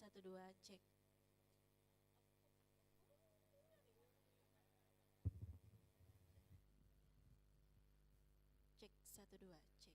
Satu dua cek. Cek satu dua cek.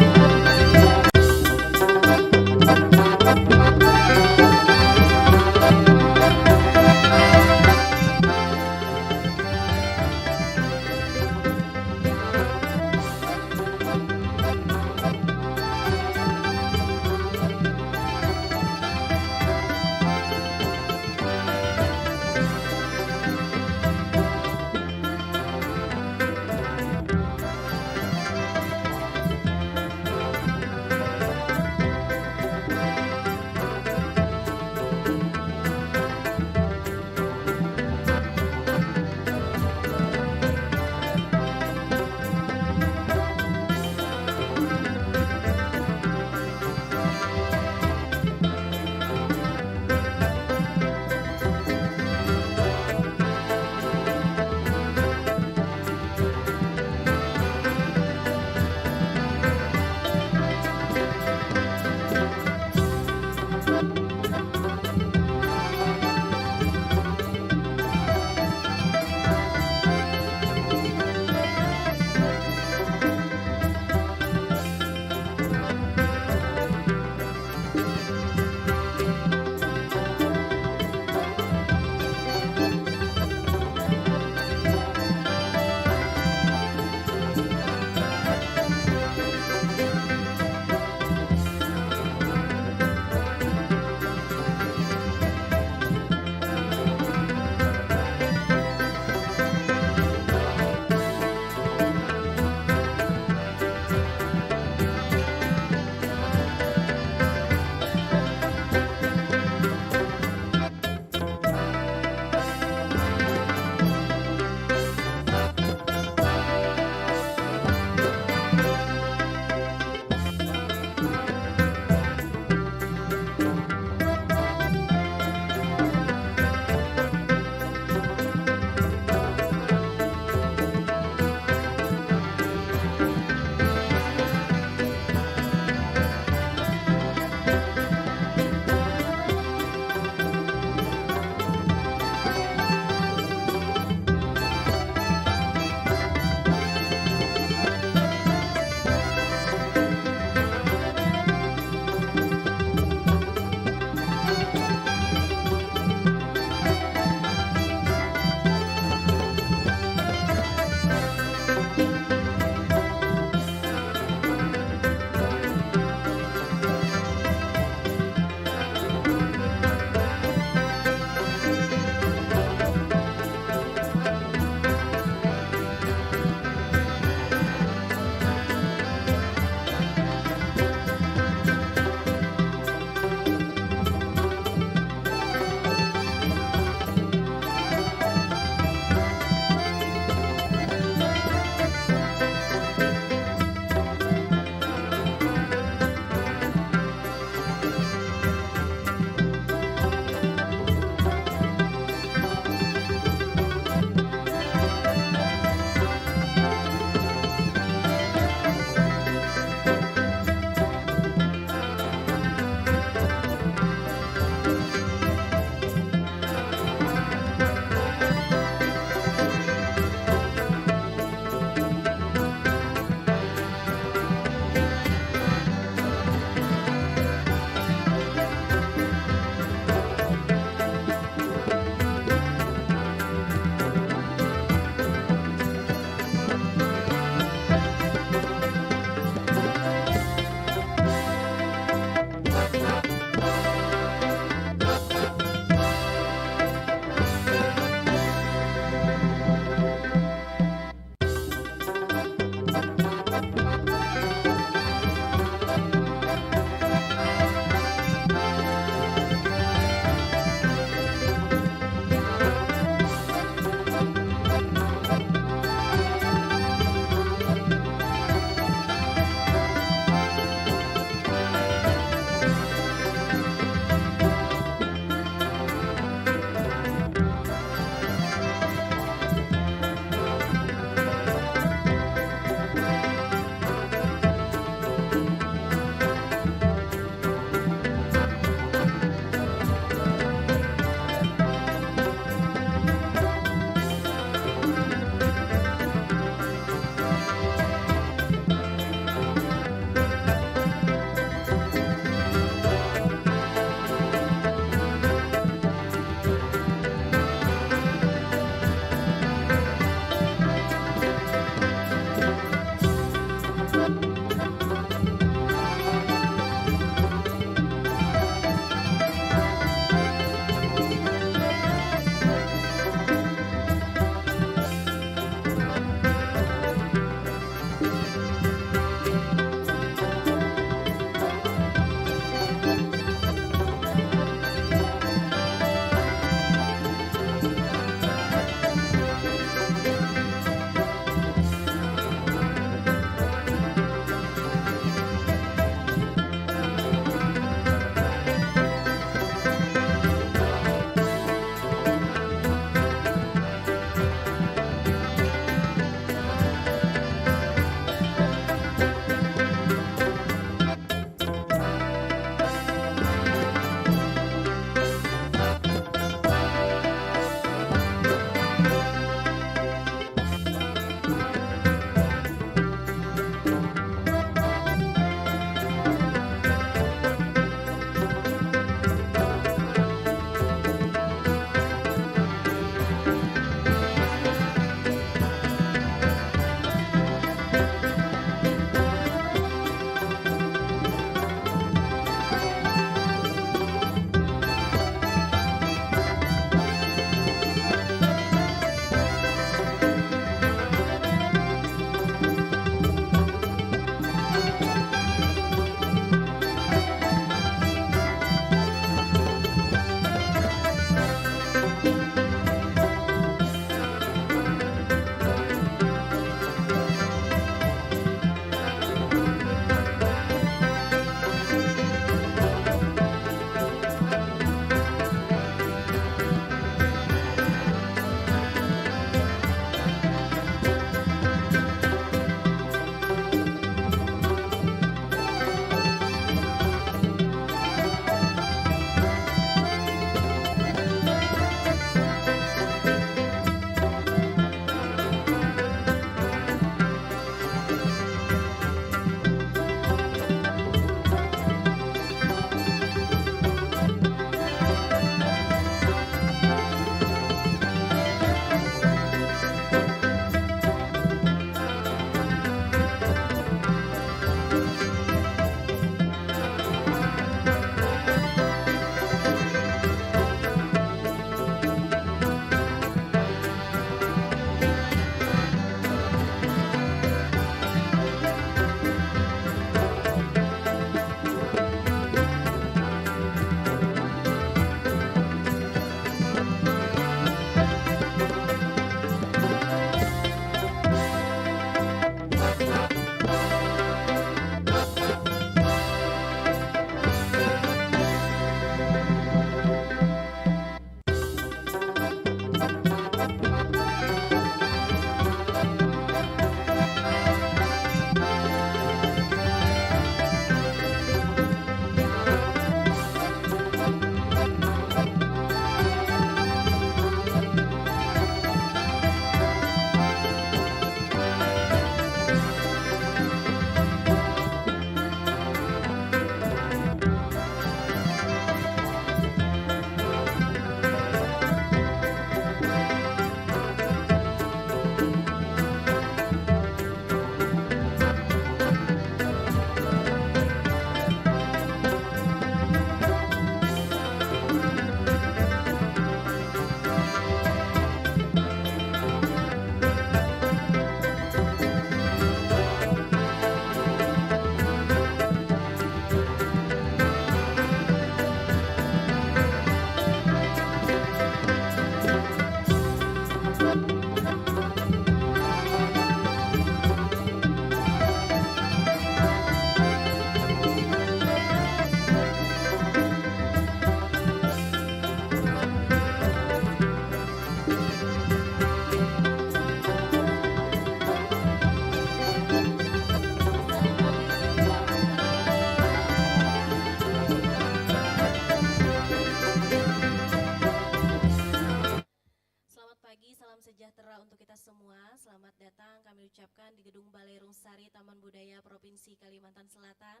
Balai Rungsari Taman Budaya Provinsi Kalimantan Selatan,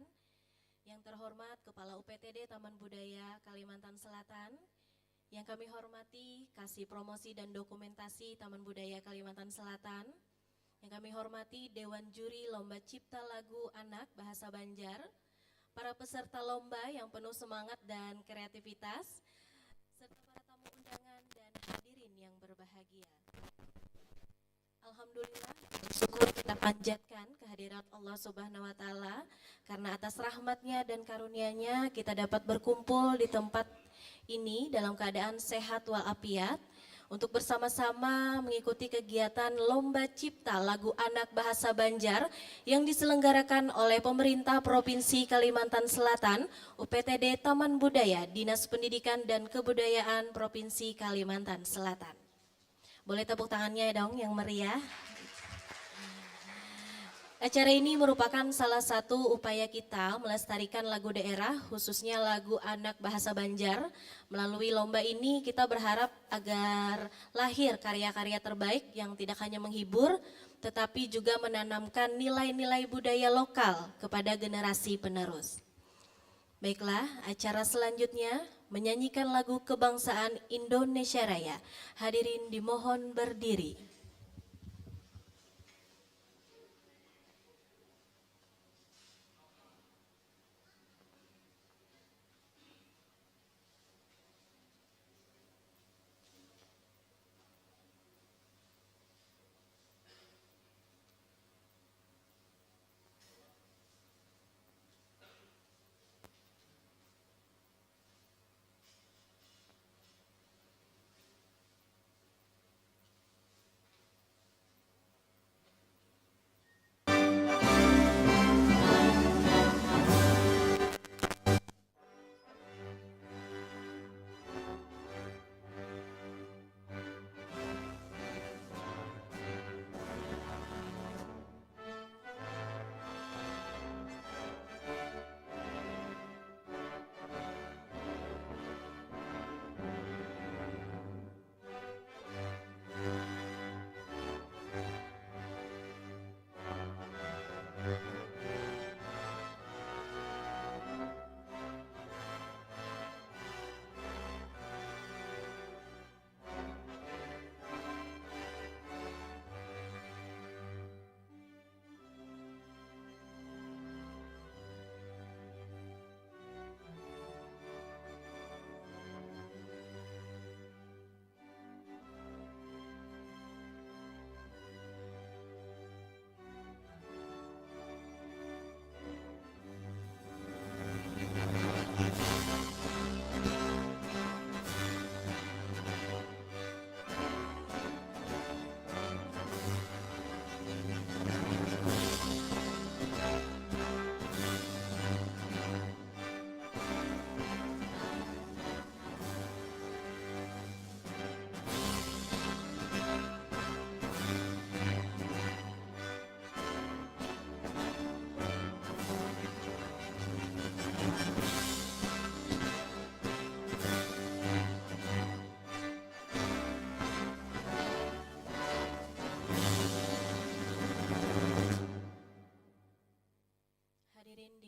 yang terhormat Kepala UPTD Taman Budaya Kalimantan Selatan, yang kami hormati Kasih Promosi dan Dokumentasi Taman Budaya Kalimantan Selatan, yang kami hormati Dewan Juri Lomba Cipta Lagu Anak Bahasa Banjar, para peserta lomba yang penuh semangat dan kreativitas, serta para tamu undangan dan hadirin yang berbahagia. Alhamdulillah, bersyukur kita panjatkan kehadirat Allah Subhanahu wa Ta'ala, karena atas rahmatnya dan karunia-Nya kita dapat berkumpul di tempat ini dalam keadaan sehat walafiat untuk bersama-sama mengikuti kegiatan Lomba Cipta Lagu Anak Bahasa Banjar yang diselenggarakan oleh pemerintah Provinsi Kalimantan Selatan, UPTD Taman Budaya, Dinas Pendidikan dan Kebudayaan Provinsi Kalimantan Selatan. Boleh tepuk tangannya dong yang meriah. Acara ini merupakan salah satu upaya kita melestarikan lagu daerah, khususnya lagu anak bahasa Banjar. Melalui lomba ini kita berharap agar lahir karya-karya terbaik yang tidak hanya menghibur, tetapi juga menanamkan nilai-nilai budaya lokal kepada generasi penerus. Baiklah, acara selanjutnya menyanyikan lagu kebangsaan Indonesia Raya. Hadirin dimohon berdiri.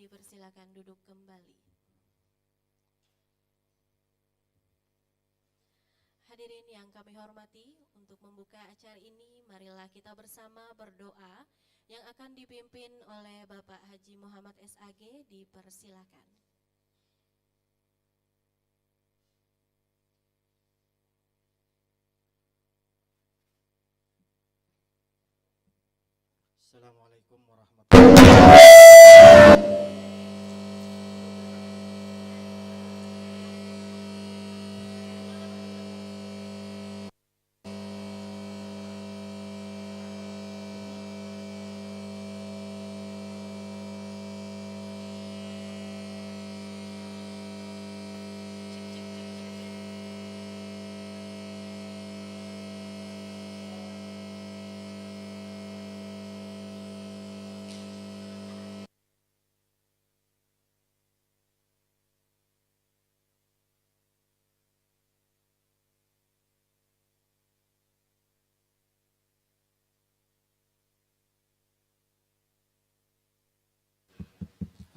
Dipersilakan duduk kembali. Hadirin yang kami hormati, untuk membuka acara ini, marilah kita bersama berdoa yang akan dipimpin oleh Bapak Haji Muhammad SAG. Dipersilakan. Assalamualaikum warahmatullahi wabarakatuh.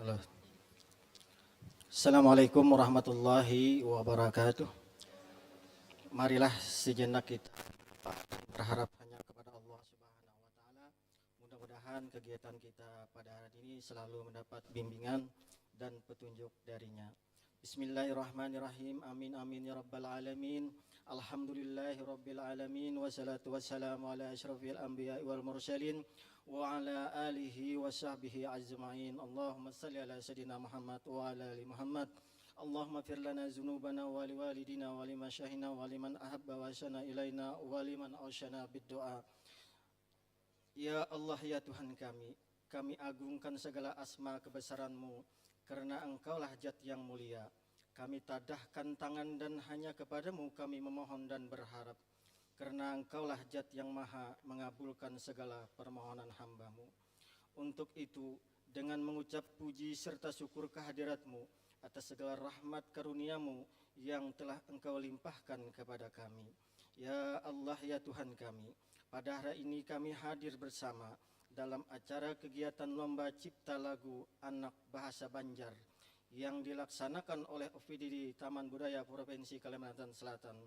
Halo. Assalamualaikum warahmatullahi wabarakatuh. Marilah sejenak kita berharap hanya kepada Allah Subhanahu wa taala. Mudah-mudahan kegiatan kita pada hari ini selalu mendapat bimbingan dan petunjuk darinya. Bismillahirrahmanirrahim. Amin amin ya rabbal alamin. Alhamdulillahi rabbil alamin. Wassalatu wassalamu ala asyrafil anbiya'i wal mursalin wa ala alihi wa sahbihi ajma'in. Allahumma salli ala sayyidina Muhammad wa ala ali Muhammad. Allahumma fir lana zunubana wa liwalidina wa limasyahina wa liman ahabba wa syana ilaina wa liman awsyana bid-du'a. Ya Allah ya Tuhan kami agungkan segala asma kebesaran-Mu karena Engkaulah Zat yang mulia. Kami tadahkan tangan dan hanya kepada-Mu kami memohon dan berharap karena Engkaulah Zat yang maha mengabulkan segala permohonan hamba-Mu. Untuk itu dengan mengucap puji serta syukur kehadirat-Mu atas segala rahmat karunia-Mu yang telah Engkau limpahkan kepada kami. Ya Allah ya Tuhan kami, pada hari ini kami hadir bersama dalam acara kegiatan lomba cipta lagu anak bahasa Banjar yang dilaksanakan oleh OVD Taman Budaya Provinsi Kalimantan Selatan.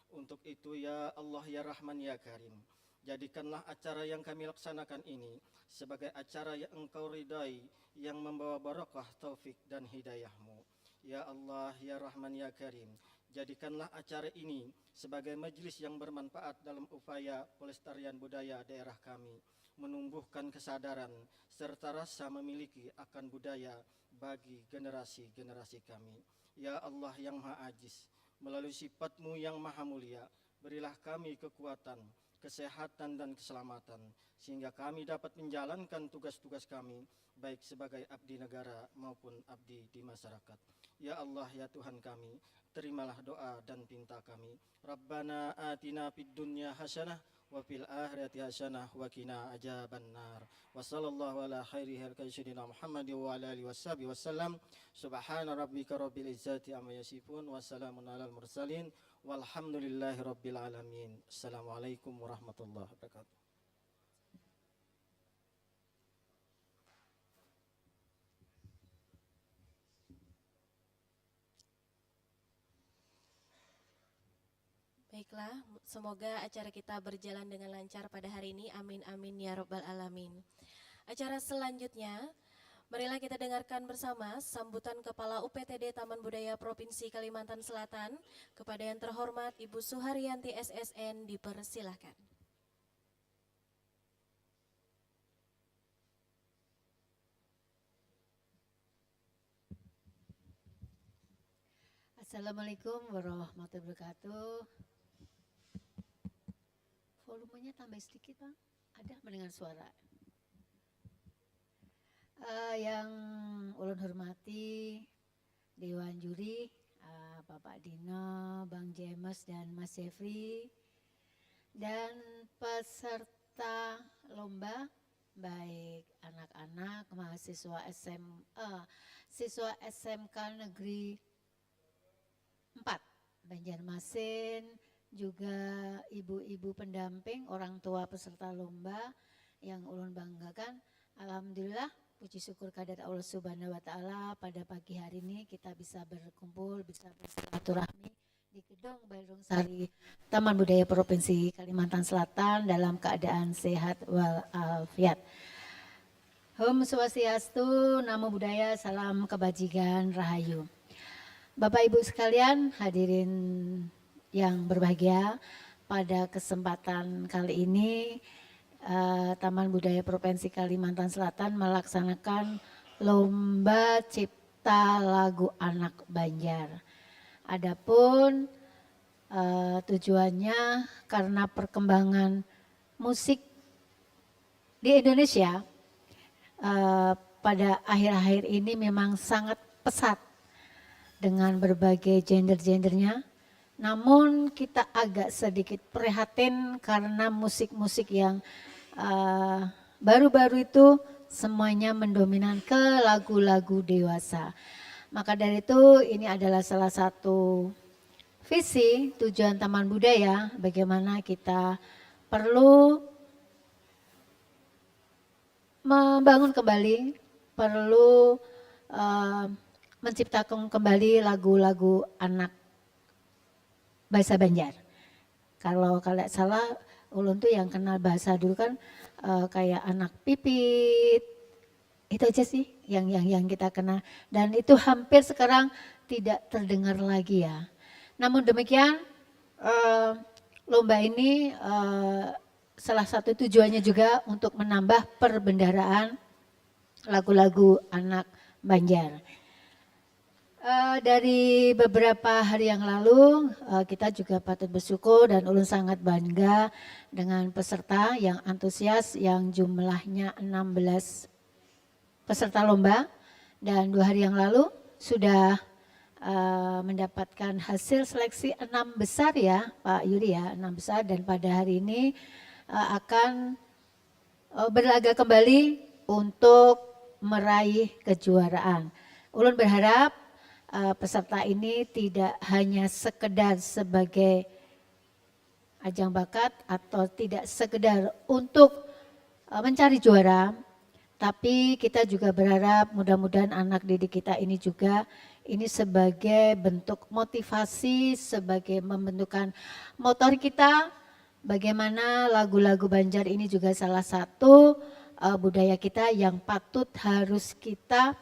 Untuk itu ya Allah ya Rahman ya Karim, jadikanlah acara yang kami laksanakan ini sebagai acara yang Engkau ridai, yang membawa barakah, taufik dan hidayah-Mu. Ya Allah ya Rahman ya Karim, jadikanlah acara ini sebagai majelis yang bermanfaat dalam upaya pelestarian budaya daerah kami, menumbuhkan kesadaran serta rasa memiliki akan budaya bagi generasi-generasi kami. Ya Allah yang Maha Aziz, melalui sifat-Mu yang maha mulia, berilah kami kekuatan, kesehatan dan keselamatan, sehingga kami dapat menjalankan tugas-tugas kami, baik sebagai abdi negara maupun abdi di masyarakat. Ya Allah ya Tuhan kami, terimalah doa dan pinta kami. Rabbana atina fid dunya hasanah wa fil akhirati hasanah wa qina adzabannar. Wa sallallahu ala khairi khalqi sayyidina Muhammad wa ala alihi washabihi wasallam. Subhana rabbika rabbil izzati amma yasifun wa salamun alal mursalin walhamdulillahi rabbil alamin. Assalamualaikum warahmatullahi wabarakatuh. Baiklah, semoga acara kita berjalan dengan lancar pada hari ini. Amin amin ya rabbal alamin. Acara selanjutnya, marilah kita dengarkan bersama sambutan Kepala UPTD Taman Budaya Provinsi Kalimantan Selatan. Kepada yang terhormat Ibu Suharyanti SSN dipersilahkan. Assalamualaikum warahmatullahi wabarakatuh. Volumenya tambah sedikit, Bang. Ada mendengar suara. Yang ulun hormati Dewan Juri, Bapak Dino, Bang James dan Mas Jeffrey, dan peserta lomba baik anak-anak, mahasiswa siswa SMK Negeri 4 Banjarmasin, juga ibu-ibu pendamping orang tua peserta lomba yang ulun banggakan. Alhamdulillah, puji syukur kehadirat Allah Subhanahu wa taala, pada pagi hari ini kita bisa berkumpul, bisa bersilaturahmi di Gedung Bairung Sari Taman Budaya Provinsi Kalimantan Selatan dalam keadaan sehat walafiat. Om Swastiastu, Namo Buddhaya, salam kebajikan, rahayu. Bapak Ibu sekalian, hadirin yang berbahagia, pada kesempatan kali ini Taman Budaya Provinsi Kalimantan Selatan melaksanakan lomba cipta lagu anak Banjar. Adapun tujuannya karena perkembangan musik di Indonesia pada akhir-akhir ini memang sangat pesat dengan berbagai gender-gendernya. Namun kita agak sedikit prihatin karena musik-musik yang baru-baru itu semuanya mendominan ke lagu-lagu dewasa. Maka dari itu ini adalah salah satu visi tujuan Taman Budaya, bagaimana kita perlu membangun kembali, perlu menciptakan kembali lagu-lagu anak bahasa Banjar. Kalau kalian salah, ulun tuh yang kenal bahasa dulu kan kayak anak pipit, itu aja sih yang kita kenal. Dan itu hampir sekarang tidak terdengar lagi ya. Namun demikian lomba ini salah satu tujuannya juga untuk menambah perbendaharaan lagu-lagu anak Banjar. Dari beberapa hari yang lalu kita juga patut bersyukur dan ulun sangat bangga dengan peserta yang antusias yang jumlahnya 16 peserta lomba, dan 2 hari yang lalu sudah mendapatkan hasil seleksi 6 besar ya Pak Yuri ya, 6 besar, dan pada hari ini akan berlaga kembali untuk meraih kejuaraan. Ulun berharap peserta ini tidak hanya sekedar sebagai ajang bakat atau tidak sekedar untuk mencari juara, tapi kita juga berharap mudah-mudahan anak didik kita ini juga ini sebagai bentuk motivasi, sebagai membentukkan motor kita, bagaimana lagu-lagu Banjar ini juga salah satu budaya kita yang patut harus kita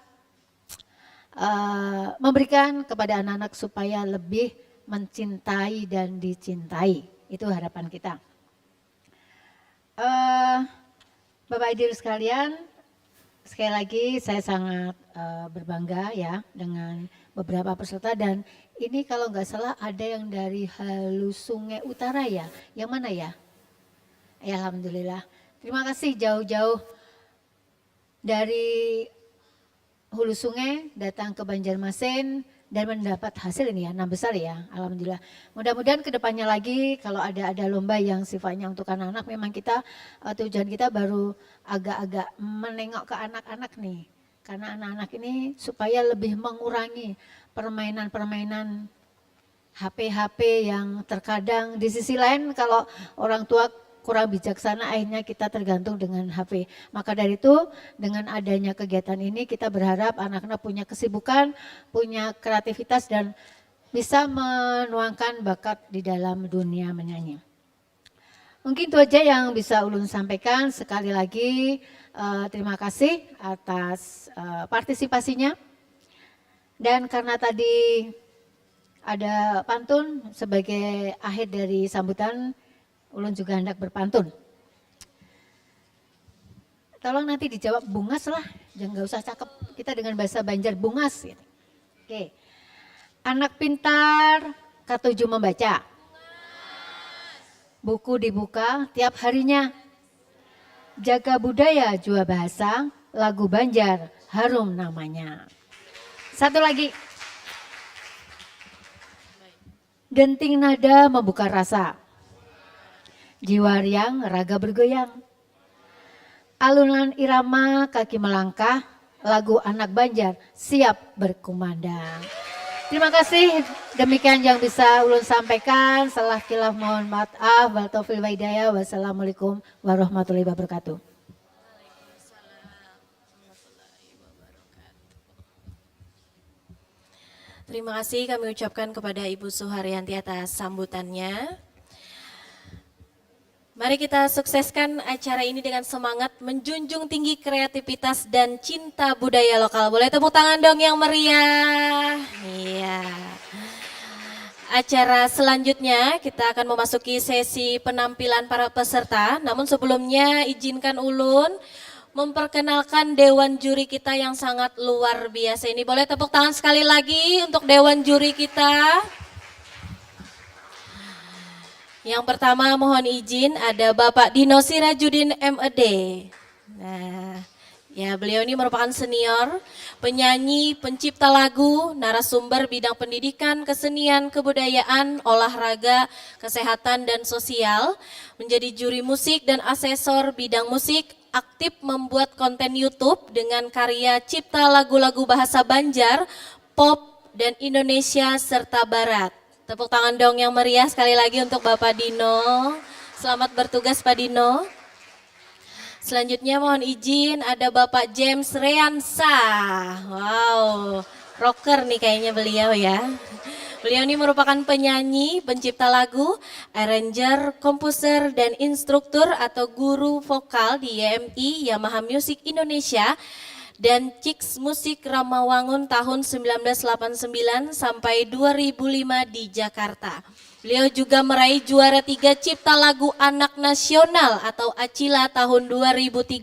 memberikan kepada anak-anak supaya lebih mencintai dan dicintai. Itu harapan kita. Bapak Ibu sekalian, sekali lagi saya sangat berbangga ya dengan beberapa peserta, dan ini kalau nggak salah ada yang dari Halus Sungai Utara ya. Yang mana ya? Ya, alhamdulillah. Terima kasih jauh-jauh dari Hulu Sungai datang ke Banjarmasin dan mendapat hasil ini ya, 6 besar ya, alhamdulillah. Mudah-mudahan kedepannya lagi kalau ada lomba yang sifatnya untuk anak-anak, memang kita tujuan kita baru agak-agak menengok ke anak-anak nih, karena anak-anak ini supaya lebih mengurangi permainan-permainan HP-HP yang terkadang di sisi lain kalau orang tua kurang bijaksana akhirnya kita tergantung dengan HP. Maka dari itu dengan adanya kegiatan ini kita berharap anak-anak punya kesibukan, punya kreativitas dan bisa menuangkan bakat di dalam dunia menyanyi. Mungkin itu aja yang bisa ulun sampaikan. Sekali lagi terima kasih atas partisipasinya. Dan karena tadi ada pantun sebagai akhir dari sambutan, ulun juga hendak berpantun. Tolong nanti dijawab bungas lah, jangan nggak usah cakep. Kita dengan bahasa Banjar bungas. Gitu. Oke. Anak pintar ketujuh membaca. Buku dibuka tiap harinya. Jaga budaya jua bahasa, lagu Banjar harum namanya. Satu lagi. Denting nada membuka rasa. Jiwa riang, raga bergoyang. Alunan irama, kaki melangkah, lagu anak Banjar siap berkumandang. Terima kasih, demikian yang bisa ulun sampaikan. Salah khilaf mohon maaf. Wal taufiq wal hidayah. Wassalamualaikum warahmatullahi wabarakatuh. Terima kasih kami ucapkan kepada Ibu Suharyanti atas sambutannya. Mari kita sukseskan acara ini dengan semangat menjunjung tinggi kreativitas dan cinta budaya lokal. Boleh tepuk tangan dong yang meriah. Iya. Acara selanjutnya kita akan memasuki sesi penampilan para peserta. Namun sebelumnya izinkan ulun memperkenalkan dewan juri kita yang sangat luar biasa ini. Boleh tepuk tangan sekali lagi untuk dewan juri kita. Yang pertama mohon izin ada Bapak Dino Sirajudin MED. Nah, ya beliau ini merupakan senior, penyanyi, pencipta lagu, narasumber bidang pendidikan, kesenian, kebudayaan, olahraga, kesehatan dan sosial, menjadi juri musik dan asesor bidang musik, aktif membuat konten YouTube dengan karya cipta lagu-lagu bahasa Banjar, pop dan Indonesia serta Barat. Tepuk tangan dong yang meriah sekali lagi untuk Bapak Dino. Selamat bertugas Pak Dino. Selanjutnya mohon izin ada Bapak James Reansa. Wow, rocker nih kayaknya beliau ya. Beliau ini merupakan penyanyi, pencipta lagu, arranger, komposer, dan instruktur atau guru vokal di YMI Yamaha Music Indonesia dan Chicks Musik Ramawangun tahun 1989 sampai 2005 di Jakarta. Beliau juga meraih juara 3 Cipta Lagu Anak Nasional atau ACILA tahun 2013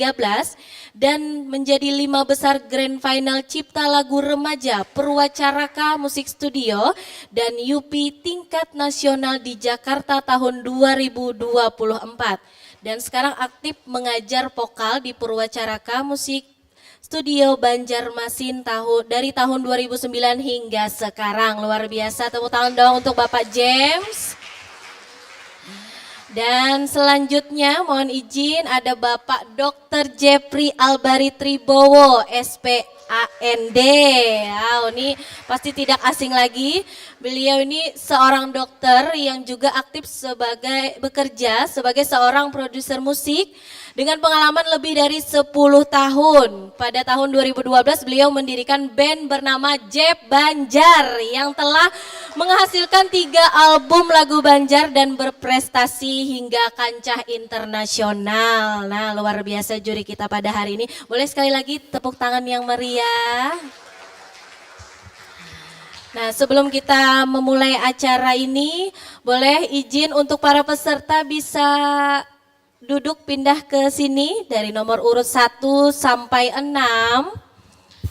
dan menjadi 5 besar Grand Final Cipta Lagu Remaja Purwacaraka Musik Studio dan UPI tingkat nasional di Jakarta tahun 2024. Dan sekarang aktif mengajar vokal di Purwacaraka Musik Studio Banjarmasin dari tahun 2009 hingga sekarang. Luar biasa, tepuk tangan dong untuk Bapak James. Dan selanjutnya mohon izin ada Bapak Dr. Jeffrey Albari Tribowo, SPAND. Wow, ini pasti tidak asing lagi. Beliau ini seorang dokter yang juga aktif bekerja sebagai seorang produser musik dengan pengalaman lebih dari 10 tahun. Pada tahun 2012 beliau mendirikan band bernama Jeb Banjar yang telah menghasilkan 3 album lagu Banjar dan berprestasi hingga kancah internasional. Nah, luar biasa juri kita pada hari ini. Boleh sekali lagi tepuk tangan yang meriah. Nah, sebelum kita memulai acara ini, boleh izin untuk para peserta bisa duduk pindah ke sini dari nomor urut 1 sampai 6.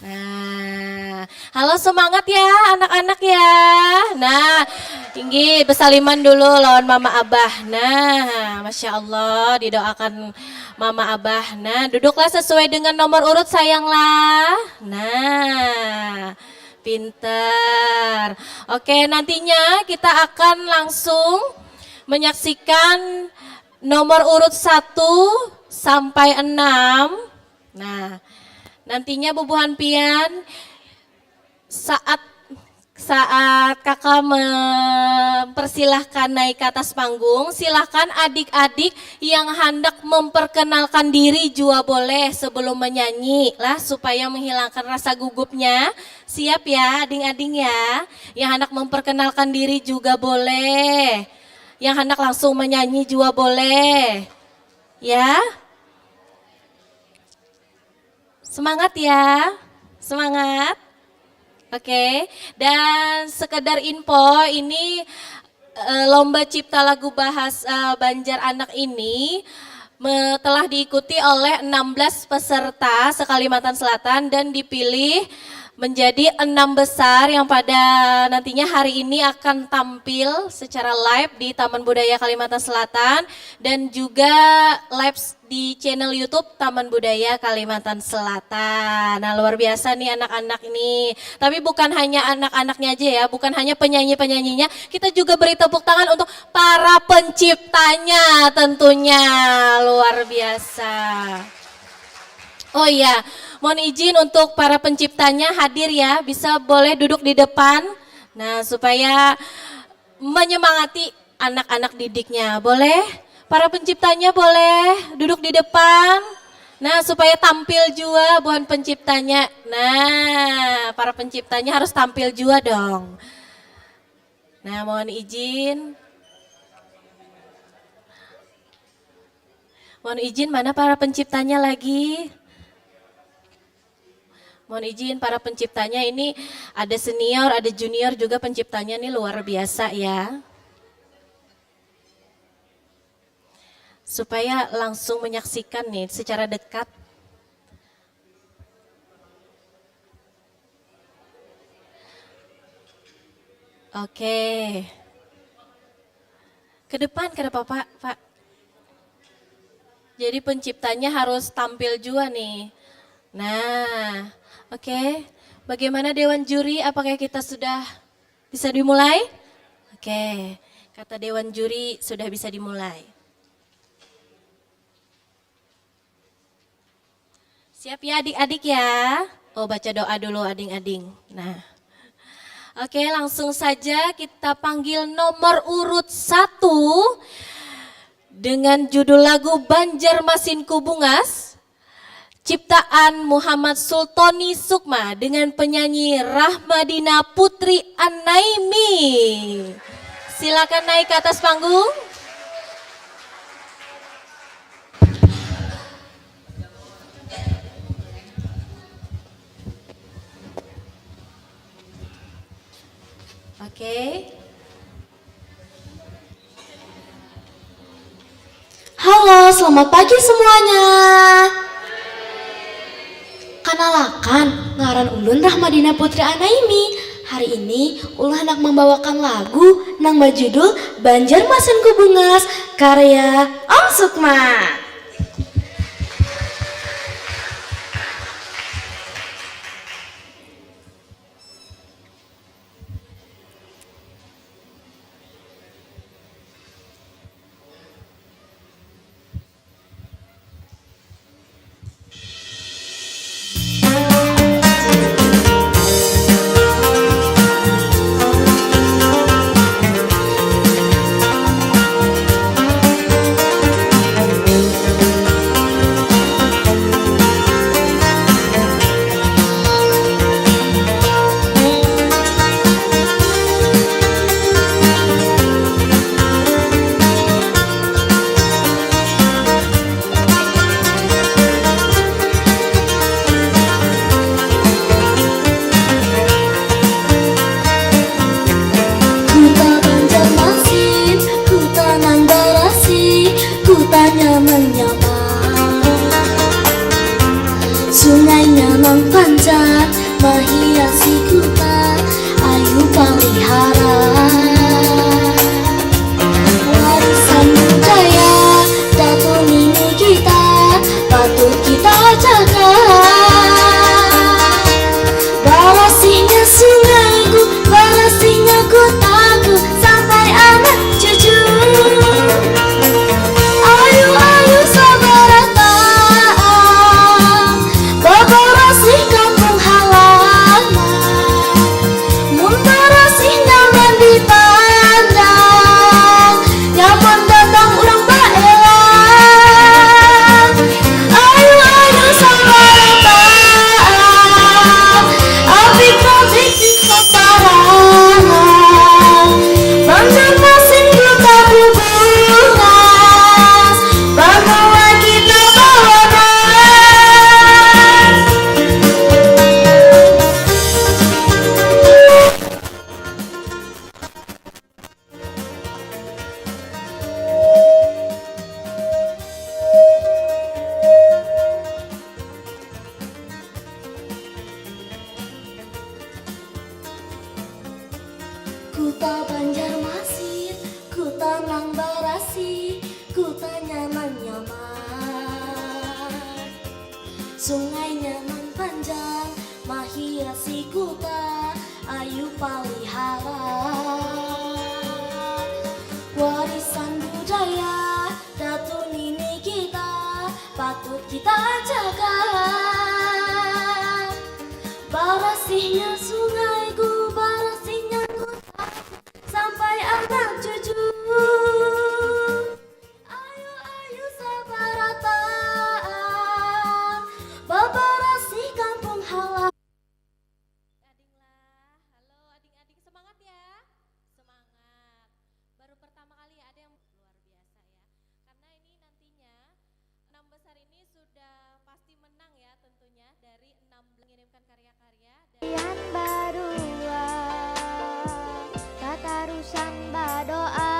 Nah, halo semangat ya anak-anak ya. Nah, tinggi bersaliman dulu lawan Mama Abah. Nah, Masya Allah didoakan Mama Abah. Nah, duduklah sesuai dengan nomor urut sayanglah. Nah, pinter. Oke, nantinya kita akan langsung menyaksikan nomor urut 1 sampai 6. Nah, nantinya Bubuhan Pian saat kakak mempersilahkan naik ke atas panggung, silahkan adik-adik yang hendak memperkenalkan diri juga boleh sebelum menyanyi lah supaya menghilangkan rasa gugupnya. Siap ya adik-adik ya, yang hendak memperkenalkan diri juga boleh, yang hendak langsung menyanyi juga boleh ya. Semangat ya, semangat. Oke, dan sekedar info ini lomba cipta lagu bahasa Banjar Anak ini telah diikuti oleh 16 peserta se-Kalimantan Selatan dan dipilih menjadi 6 besar yang pada nantinya hari ini akan tampil secara live di Taman Budaya Kalimantan Selatan dan juga live di channel YouTube Taman Budaya Kalimantan Selatan. Nah, luar biasa nih anak-anak ini. Tapi bukan hanya anak-anaknya aja ya, bukan hanya penyanyi-penyanyinya, kita juga beri tepuk tangan untuk para penciptanya tentunya. Luar biasa. Oh iya, mohon izin untuk para penciptanya hadir ya, bisa boleh duduk di depan. Nah, supaya menyemangati anak-anak didiknya. Boleh? Para penciptanya boleh duduk di depan. Nah, supaya tampil juga bukan penciptanya. Nah, para penciptanya harus tampil juga dong. Nah, mohon izin. Mohon izin, mana para penciptanya lagi? Mohon izin para penciptanya ini ada senior, ada junior juga penciptanya nih luar biasa ya. Supaya langsung menyaksikan nih secara dekat. Oke. Ke depan kenapa Pak? Jadi penciptanya harus tampil juga nih. Nah, oke. Bagaimana Dewan Juri? Apakah kita sudah bisa dimulai? Oke, kata Dewan Juri sudah bisa dimulai. Siap ya adik-adik ya? Oh, baca doa dulu ading-ading. Nah, oke, langsung saja kita panggil nomor urut 1 dengan judul lagu Banjarmasinku Bungas, ciptaan Muhammad Sultoni Sukma dengan penyanyi Rahmadina Putri An-Naimi. Silakan naik ke atas panggung. Oke. Halo, selamat pagi semuanya. Kanalakan ngaran ulun Rahmadina Putri Anaimi. Hari ini ulun hendak membawakan lagu nang berjudul Banjarmasinku Bungas karya Om Sukma. Sungainya nan panjang menghiasi kuta ayu pelihara. Warisan budaya datu nini kita patut kita jaga. Balasihnya sungaiku, balasihnya kutaku sampai anak cucu. Ayu sabarata babarasih kampung halaman, muntarasih nyaman dipandang, nyaman datang urang baelan. Ayu sabarata apik-apik di peperangan, Banjarmasinku tabu bungas, bangga kita bawakan. Kuta Banjarmasin, kuta nang barasi, kuta nyaman-nyaman. Sungainya nan panjang, menghiasi kuta, ayu pelihara. Warisan budaya, datu nini kita, patut kita jaga. Barasihnya sungaiku, barasihnya kuta, sampai anak cucu. Ayu sabarata babarasih kampung halaman. Adinglah, halo adik-adik, semangat ya, semangat. Baru pertama kali ada yang luar biasa ya, karena ini nantinya 6 besar ini sudah pasti menang ya tentunya dari 6 mengirimkan karya-karya. Yang barua tatarusan badoa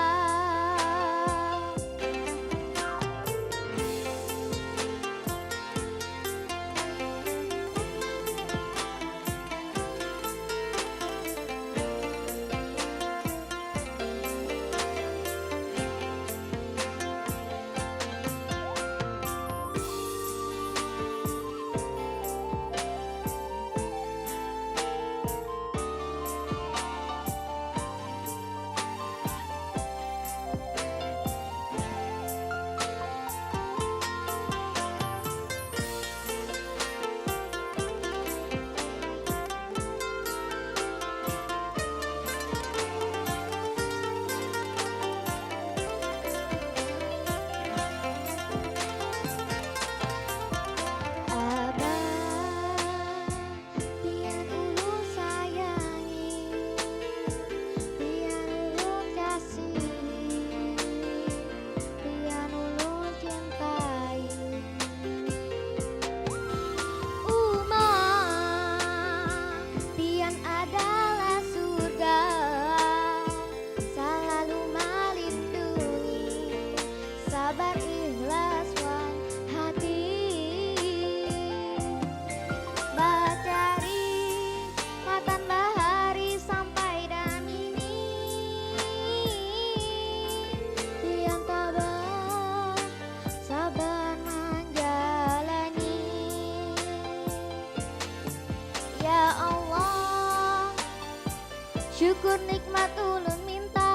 syukur nikmat ulun minta,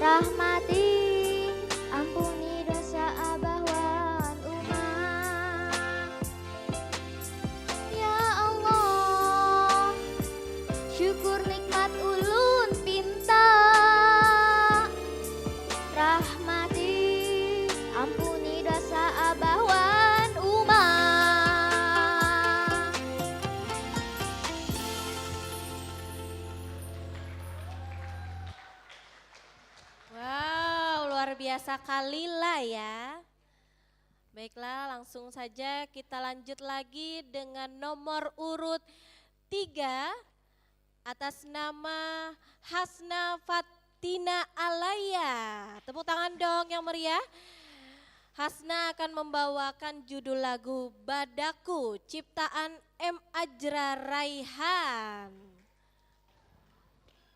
rahmati ampuni dosa abah wan umat. Ya Allah, syukur nikmat ulun pinta, rahmati ampuni dosa abah wan umat. Wow, luar biasa kalilah ya. Baiklah, langsung saja kita lanjut lagi dengan nomor urut 3 atas nama Hasna Fatina Alaya. Tepuk tangan dong yang meriah. Hasna akan membawakan judul lagu Badaku ciptaan M. Ajra Raihan.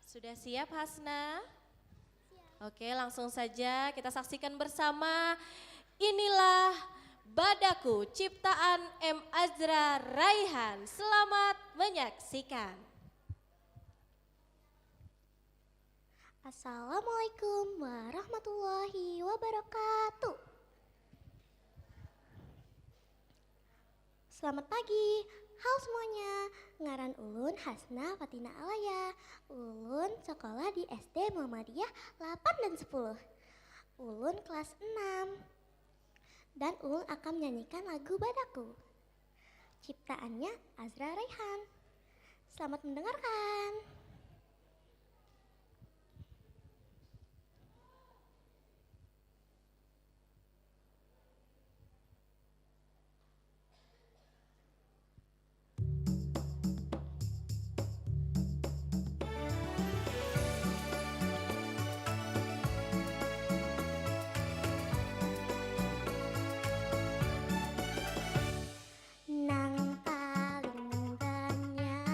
Sudah siap Hasna? Oke, langsung saja kita saksikan bersama. Inilah Badaku ciptaan M. Ajra Raihan. Selamat menyaksikan. Assalamualaikum warahmatullahi wabarakatuh. Selamat pagi, halo semuanya. Ngaran ulun Hasna Fatina Alaya. Ulun sekolah di SD Muhammadiyah 8 dan 10. Ulun kelas 6. Dan ulun akan menyanyikan lagu Badaku. Ciptaannya Azra Raihan. Selamat mendengarkan. Nang paling banyak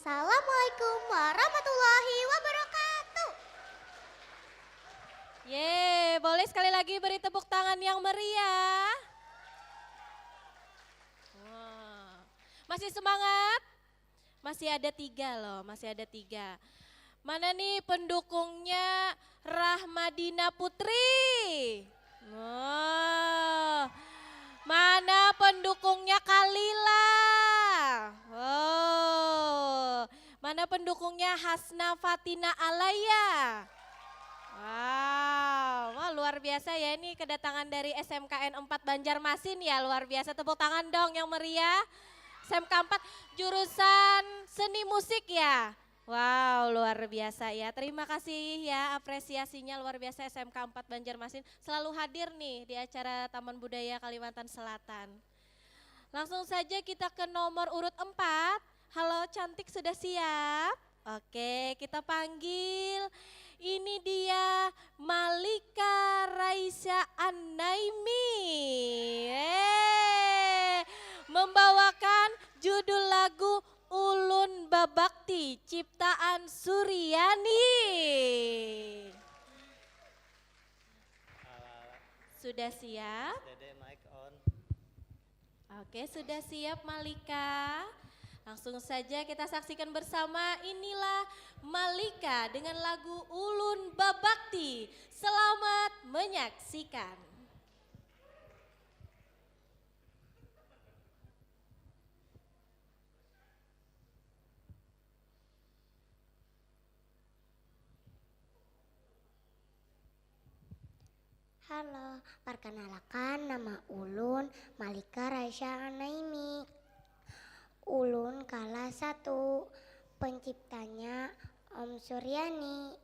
Wassalamualaikum warahmatullahi wabarakatuh. Boleh sekali lagi beri tepuk tangan yang meriah. Wah. Masih semangat? Masih ada 3 loh, masih ada 3. Mana nih pendukungnya Rahmadina Putri? Oh. Mana pendukungnya Kalila? Oh. Mana pendukungnya Hasna Fatina Alaya? Wow, wah, luar biasa ya, ini kedatangan dari SMKN 4 Banjarmasin ya, luar biasa. Tepuk tangan dong yang meriah. SMK 4 jurusan seni musik ya. Wow, luar biasa ya. Terima kasih ya, apresiasinya luar biasa SMK 4 Banjarmasin. Selalu hadir nih di acara Taman Budaya Kalimantan Selatan. Langsung saja kita ke nomor urut 4. Halo cantik, sudah siap? Oke, kita panggil. Ini dia Malika Raisya An-Naimi. Membawakan judul lagu Ulun Babakti ciptaan Suryani. Sudah siap? Oke, sudah siap Malika? Langsung saja kita saksikan bersama, inilah Malika dengan lagu Ulun Babakti. Selamat menyaksikan. Halo, perkenalkan nama Ulun Malika Raisya An-Naimi. Ulun kelas 1, penciptanya Om Suryani.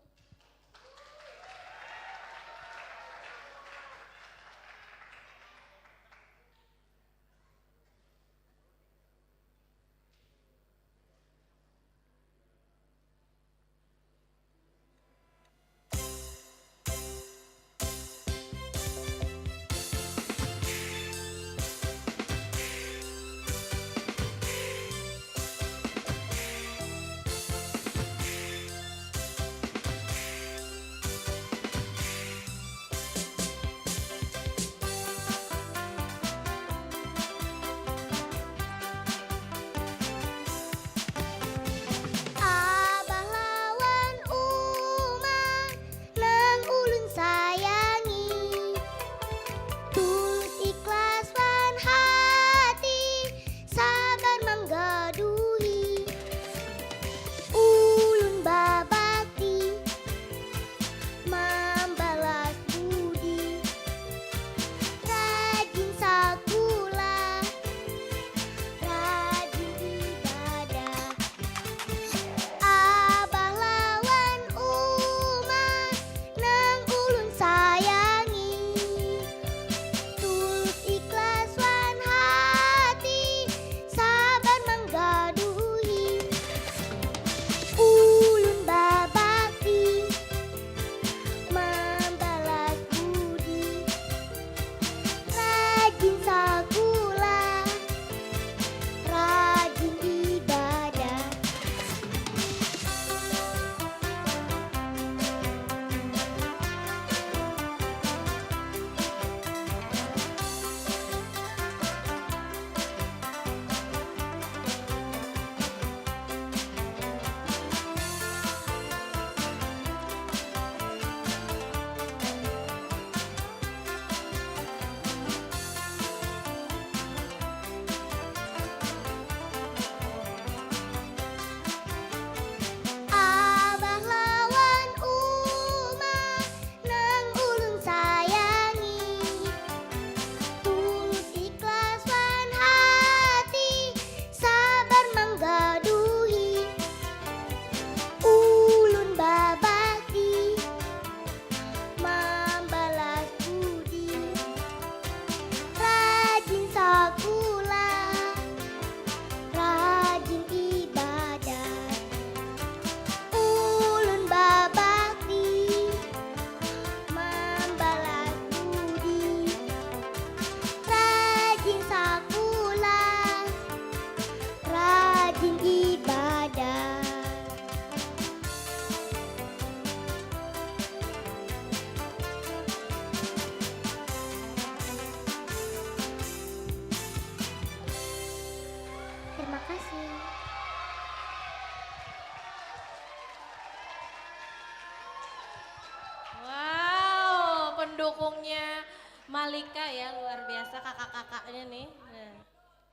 pendukungnya Malika ya, luar biasa kakak-kakaknya nih. Nah.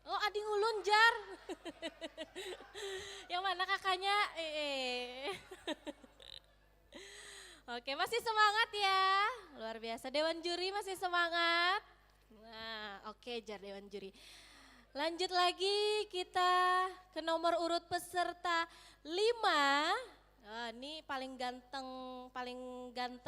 Oh, Adi Ngulun Jar. Yang mana kakaknya? Oke, masih semangat ya. Luar biasa. Dewan juri masih semangat. Nah, oke Jar Dewan juri. Lanjut lagi kita ke nomor urut peserta 5. Ini paling ganteng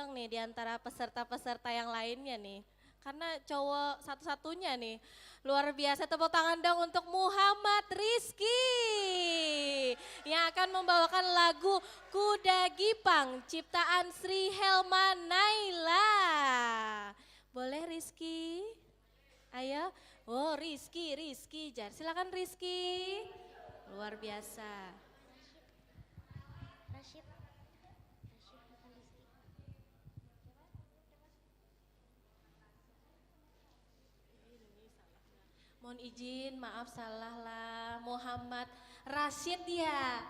nih di antara peserta-peserta yang lainnya nih. Karena cowok satu-satunya nih. Luar biasa, tepuk tangan dong untuk Muhammad Rizky. Yang akan membawakan lagu Kuda Gipang ciptaan Sri Helma Naila. Boleh Rizky? Ayo. Oh Rizky Jar. Silakan Rizky. Luar biasa. Rashid. Mohon izin, maaf salah lah. Muhammad Rashid ya.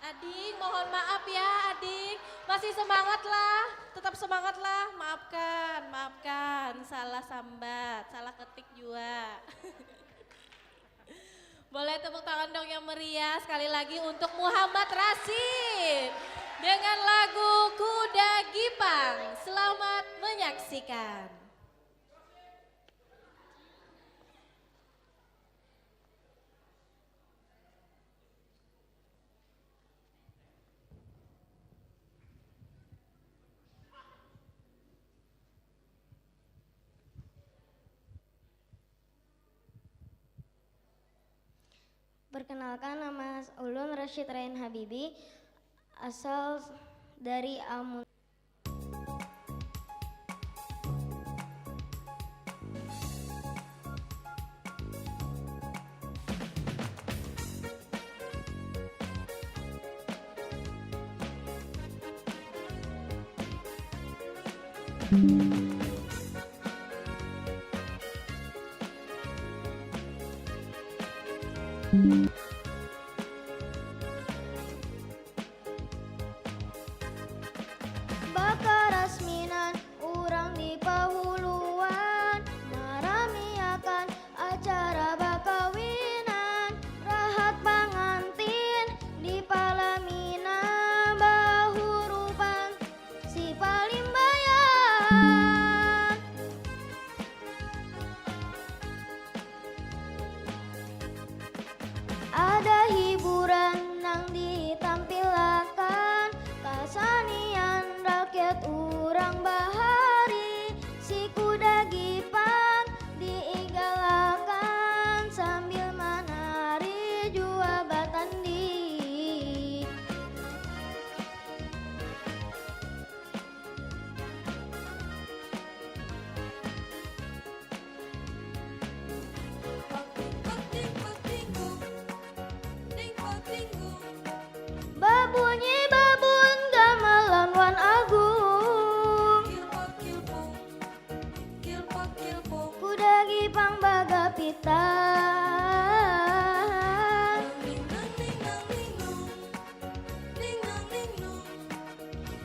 Adik, mohon maaf ya adik. Masih semangat lah, tetap semangat lah. Maafkan. Salah sambat, salah ketik juga. Boleh tepuk tangan dong yang meriah sekali lagi untuk Muhammad Rashid. Dengan lagu Kuda Gipang. Selamat menyaksikan. Perkenalkan, nama Ulun Rashid Rain Habibi, asal dari Almun. Bakarasminan urang di pahuluan, maramiakan acara bakawinan, rahat pangantin di palamina, bahurupan si palimbayan. Ada hiburan nang ditampilakan, kasanian rakyat urang bahari, si kuda gipang diigalakan sambil menari jua batandi. Babunyi babun gamelan wan agung, kuda gipang bagapitan,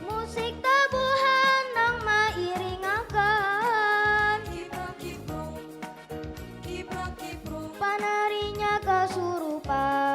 musik tabuhan nang mairingakan, panarinya kasurupan.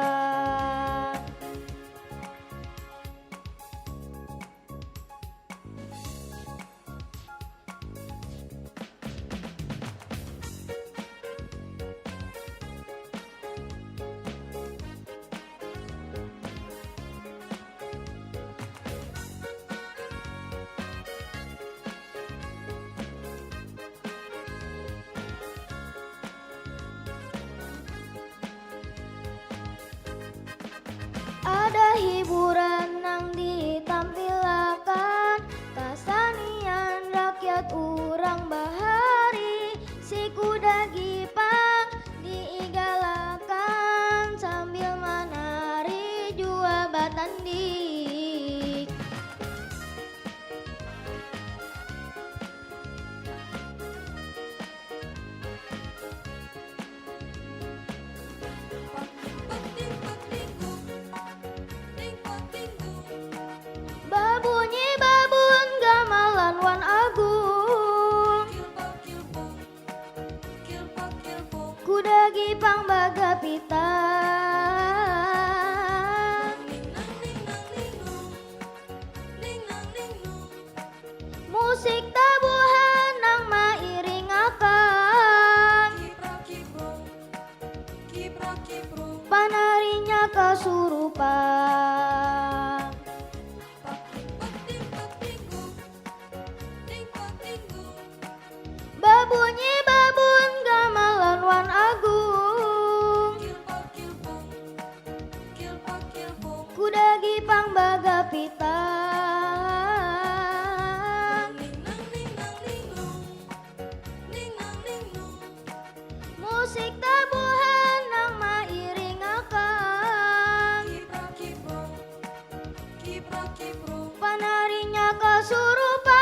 pita. Musik tabuhan nang mairingakan, panarinya kesurupan. Babunyi babun gamelan wan agung, kudagi pangbaga pita. Musik tabuhan nang mairingakan, panarinya kesurupan.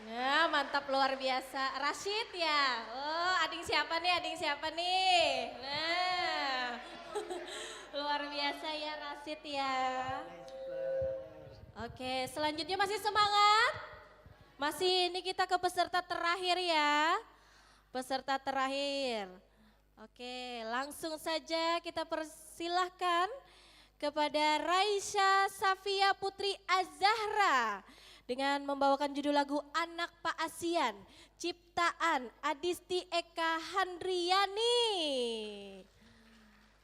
Nah, mantap luar biasa. Rashid ya? Oh, ading siapa nih? Ading siapa nih? Nah, luar biasa ya Rashid ya. Oke, selanjutnya masih semangat? Masih ini kita ke peserta terakhir ya. Peserta terakhir. Oke, langsung saja kita persilahkan kepada Raisya Safia Putri Az-Zahra dengan membawakan judul lagu Anak Pak Asian, ciptaan Adisti Eka Handriani.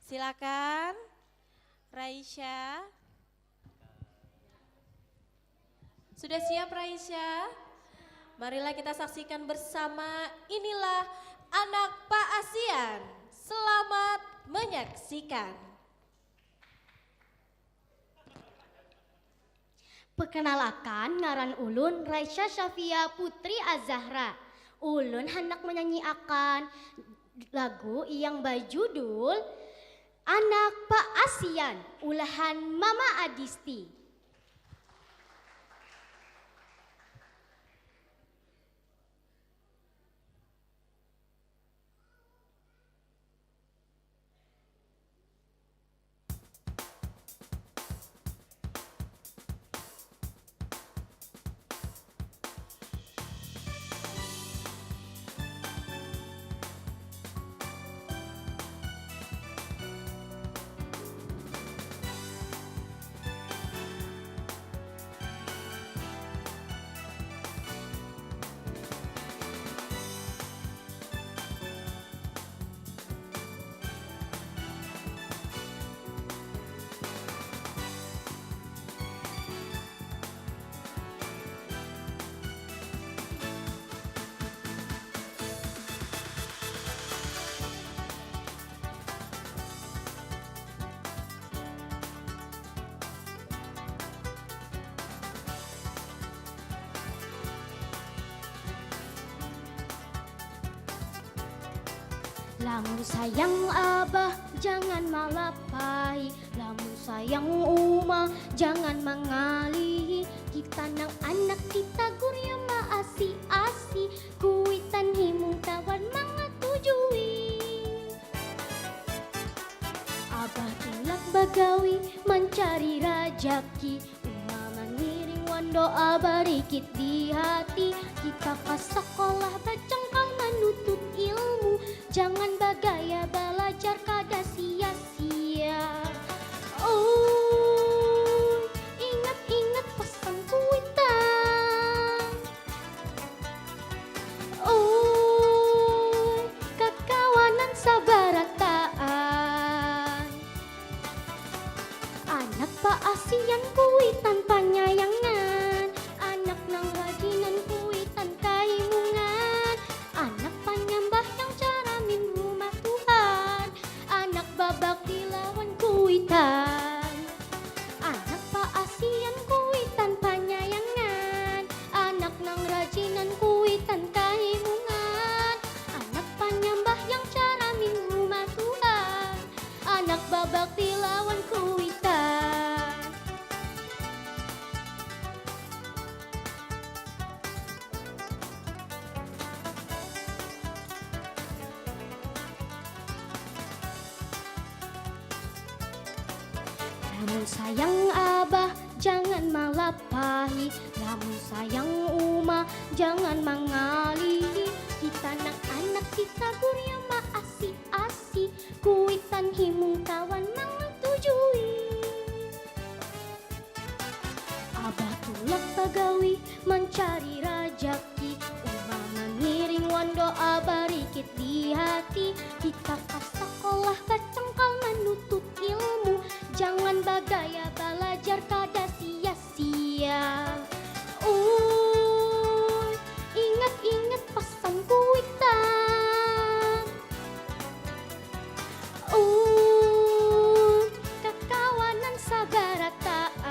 Silakan Raisya. Sudah siap Raisya? Marilah kita saksikan bersama, inilah Anak Pak Asian. Selamat menyaksikan. Perkenalkan ngaran ulun Raisya Safia Putri Az-Zahra. Ulun hendak menyanyiakan lagu yang berjudul Anak Pak Asian, ulahan Mama Adisti. Lamun sayang abah jangan malapai, lamun sayang uma jangan mengalihi. Kita nang anak kita gurya maasi-asi, kuitan himung tawan mangatujui. Abah tulak bagawi mencari rajaki, uma mengiring wando abah rikit di hati. Kita ke sekolah bacengkang menuntut ilmu, jangan bagaya belajar kada sia-sia. Oh, ingat-ingat pesan kuitan. Oh, kekawanan sabarataan. Anak Pak Asian kuitan panyayangan, anak nang rajinan kuitan kaimungan, anak panyambah yang cara min rumah Tuhan, anak babak dilawan kuitan. Anak Pak Asian kuitan panyayangan, anak nang rajinan kuitan kaimungan, anak panyambah yang cara min rumah Tuhan, anak babak dilawan kuitan. Namun sayang abah jangan malapahi. Lamun sayang uma, jangan mangalihi. Kita anak-anak kita gurya maasi-asi, kuitan himung kawan mangatujui. Abah tulak pagawi mencari rajaki, uma mengiring doa barikit di hati. Kita ke sekolah kacengkal menuntut ilmu, jangan bagaya belajar kada sia-sia. Ingat-ingat pesan kuitan. Kekawanan sabarataan.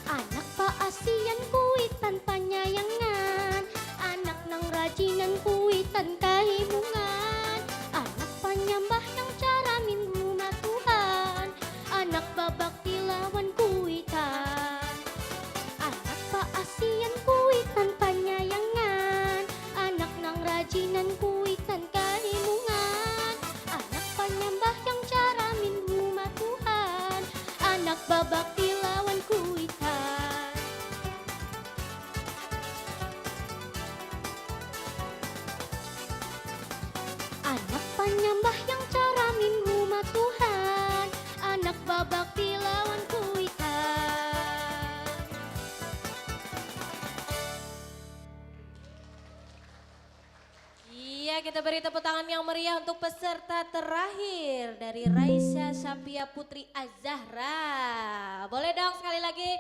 Anak paasian kuitan panyayangan, anak nang rajinan kuitan kahimungan, anak panyambah yang cara min rumah Tuhan, anak babakti lawan kuitan. Anak paasian kuitan panyayangan, anak nang rajinan kuitan kahimungan, anak panyambah yang cara min rumah Tuhan, anak babakti lawan kuitan. Anak panyambah yang cara min rumah Tuhan, anak babakti lawan kuitan. Iya, kita beri tepuk tangan yang meriah untuk peserta terakhir dari Raisya Syafia Putri Az-Zahra. Boleh dong sekali lagi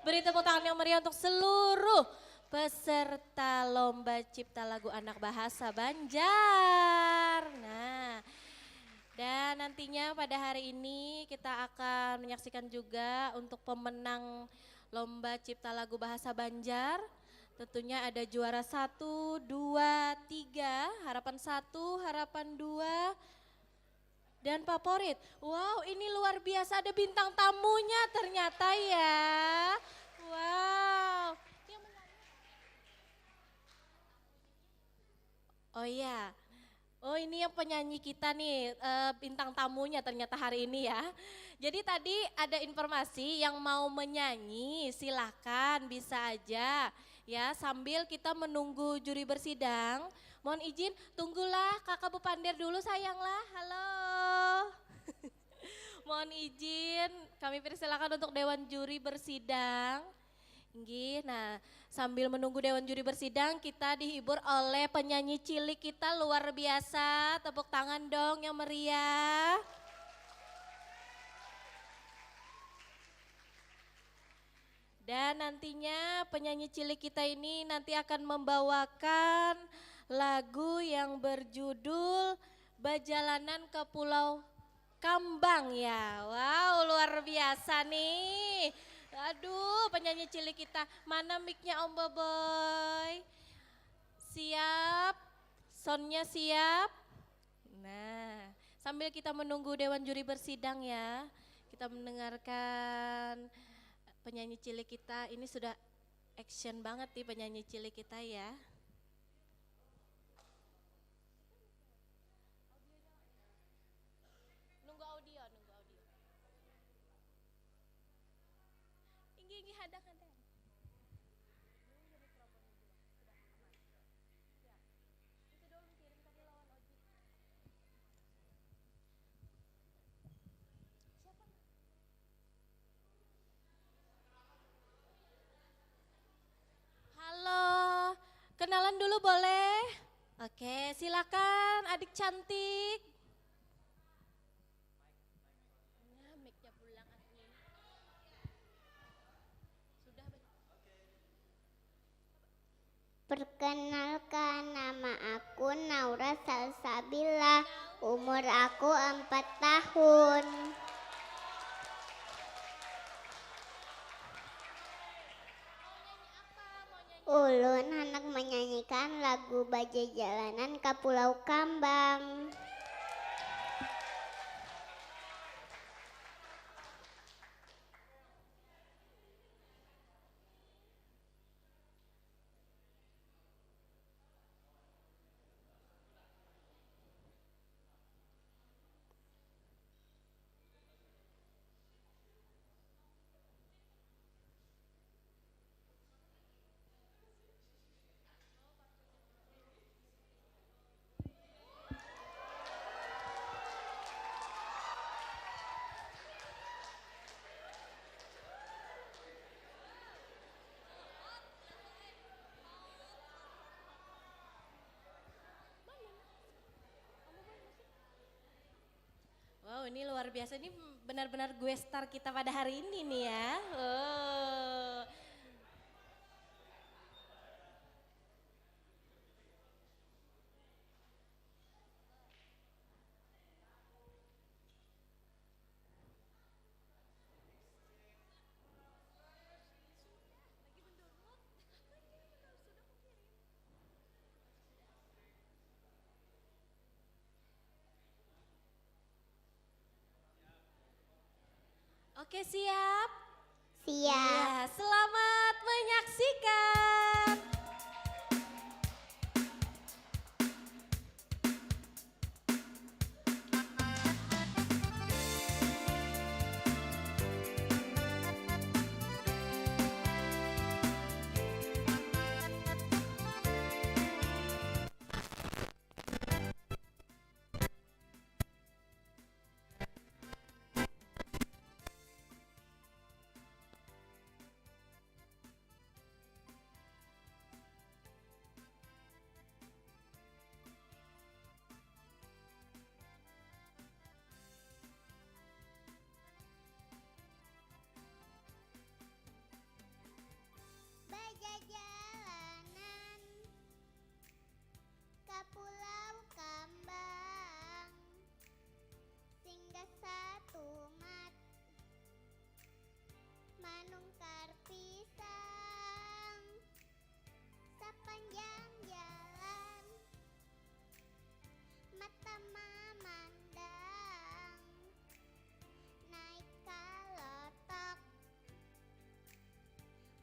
beri tepuk tangan yang meriah untuk seluruh peserta Lomba Cipta Lagu Anak Bahasa Banjar. Nah, dan nantinya pada hari ini kita akan menyaksikan juga untuk pemenang Lomba Cipta Lagu Bahasa Banjar. Tentunya ada juara 1, 2, 3, harapan 1, harapan 2, dan favorit. Wow, ini luar biasa, ada bintang tamunya ternyata ya. Wow. Oh iya, oh ini yang penyanyi kita nih, bintang tamunya ternyata hari ini ya. Jadi tadi ada informasi yang mau menyanyi, silakan bisa aja ya sambil kita menunggu juri bersidang. Mohon izin, tunggulah Kakak Bupandir dulu sayanglah, halo. Mohon izin, kami persilakan untuk Dewan Juri bersidang. Inggih, nah sambil menunggu Dewan Juri bersidang kita dihibur oleh penyanyi cilik kita luar biasa. Tepuk tangan dong yang meriah. Dan nantinya penyanyi cilik kita ini nanti akan membawakan lagu yang berjudul Bajalanan ke Pulau Kambang ya. Wow, luar biasa nih. Aduh, penyanyi cilik kita. Mana mic-nya Om Boboy? Siap? Soundnya siap? Nah, sambil kita menunggu Dewan Juri bersidang ya, kita mendengarkan penyanyi cilik kita. Ini sudah action banget nih penyanyi cilik kita ya. Nunggu audio. Inggi hadang-hadang. Halo, kenalan dulu boleh? Oke, silakan adik cantik. Nah, mic-nya pulang admin. Sudah. Perkenalkan, nama aku Naura Salsabila, umur aku 4 tahun. Ulun hendak menyanyikan lagu Bajalanan ke Pulau Kambang. ini luar biasa, ini benar-benar gue star kita pada hari ini nih ya. Oh. Oke, siap? Siap. Ya, selamat menyaksikan. Bajajalanan ke Pulau Kambang, singgah satu mat, manungkar pisang, sepanjang jalan, mata memandang, naik kalotok,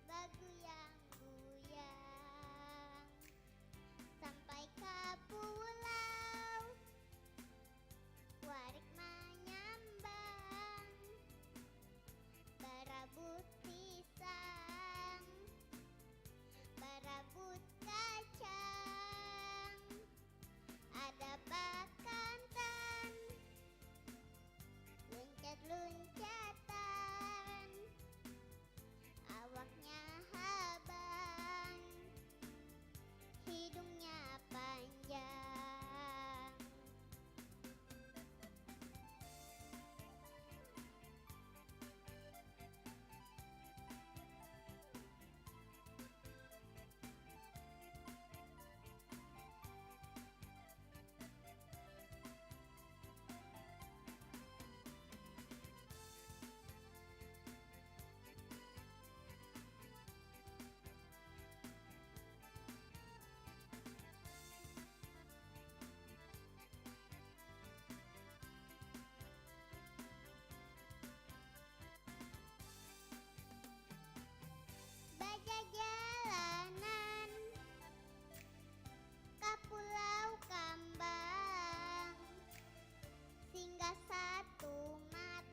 baguyang-guyang, sampai ke pulau, warik menyambang, barabut pisang, barabut kacang, ada bakantan, loncat-loncatan, awaknya habang, hidungnya panjang. Bajajalanan ke Pulau Kambang, singgah satu mat,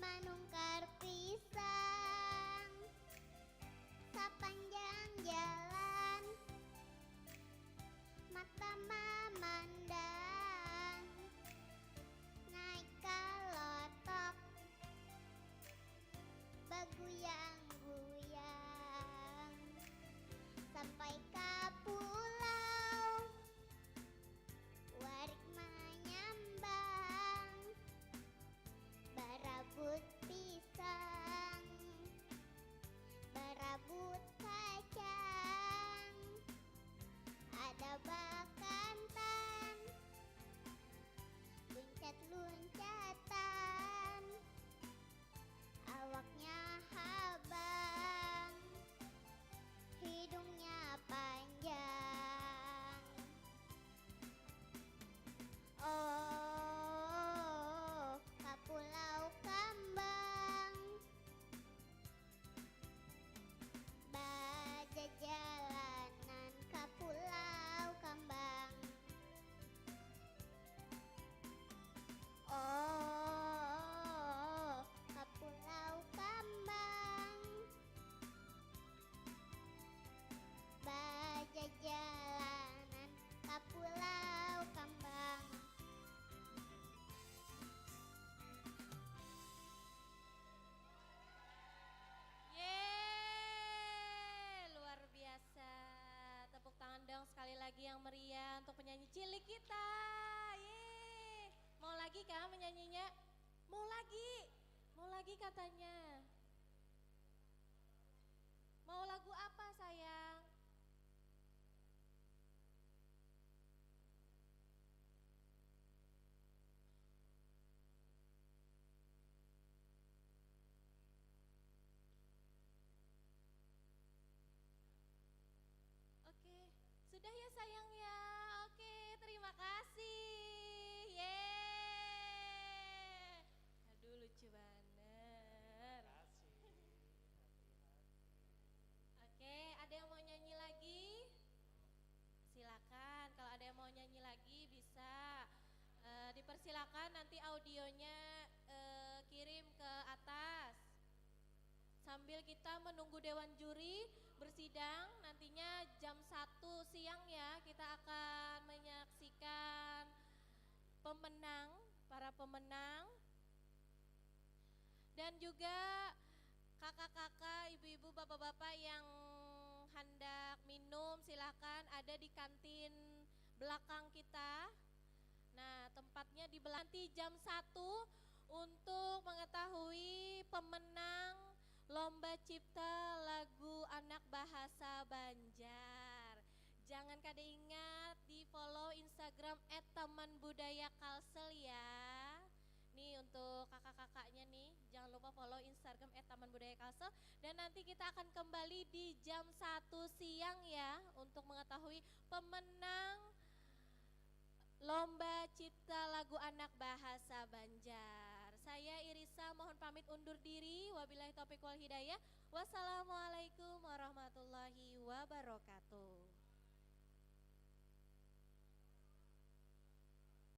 manungkar pisang, sepanjang jalan, mata memandang, naik kalotok, baguyang-guyang, sampai ke pulau, warik menyambang, barabut pisang, barabut kacang, ada bakantan, loncat-loncatan, awaknya habang, hidungnya panjang. Oh, ke Pulau Kambang, bajajalanan ke Pulau Kambang. Oh, ke Pulau Kambang, bajajalanan ke Pulau Kambang. Yeay, luar biasa. Tepuk tangan dong sekali lagi yang meriah untuk penyanyi cilik kita. Yeay. Mau lagi katanya. Mau lagu apa sayang? Oke, sudah ya sayang ya. Oke, terima kasih. Yeay. Aduh lucu bener. Oke, ada yang mau nyanyi lagi? Silakan, kalau ada yang mau nyanyi lagi bisa. Dipersilakan nanti audionya kirim ke atas. Sambil kita menunggu Dewan Juri bersidang, nantinya jam 1 siang ya kita akan menyaksikan para pemenang. Dan juga kakak-kakak, ibu-ibu, bapak-bapak yang hendak minum silahkan ada di kantin belakang kita. Nah tempatnya di belakang. Nanti jam 1 untuk mengetahui pemenang Lomba Cipta Lagu Anak Bahasa Banjar. Jangan kada ingat di follow Instagram @tamanbudayakalsel ya. Nih untuk kakak-kakaknya nih, jangan lupa follow Instagram @tamanbudayakalsel. Dan nanti kita akan kembali di jam 1 siang ya untuk mengetahui pemenang Lomba Cipta Lagu Anak Bahasa Banjar. Saya Irisa mohon pamit undur diri. Wabillahi taufiq wal hidayah. Wassalamualaikum warahmatullahi wabarakatuh.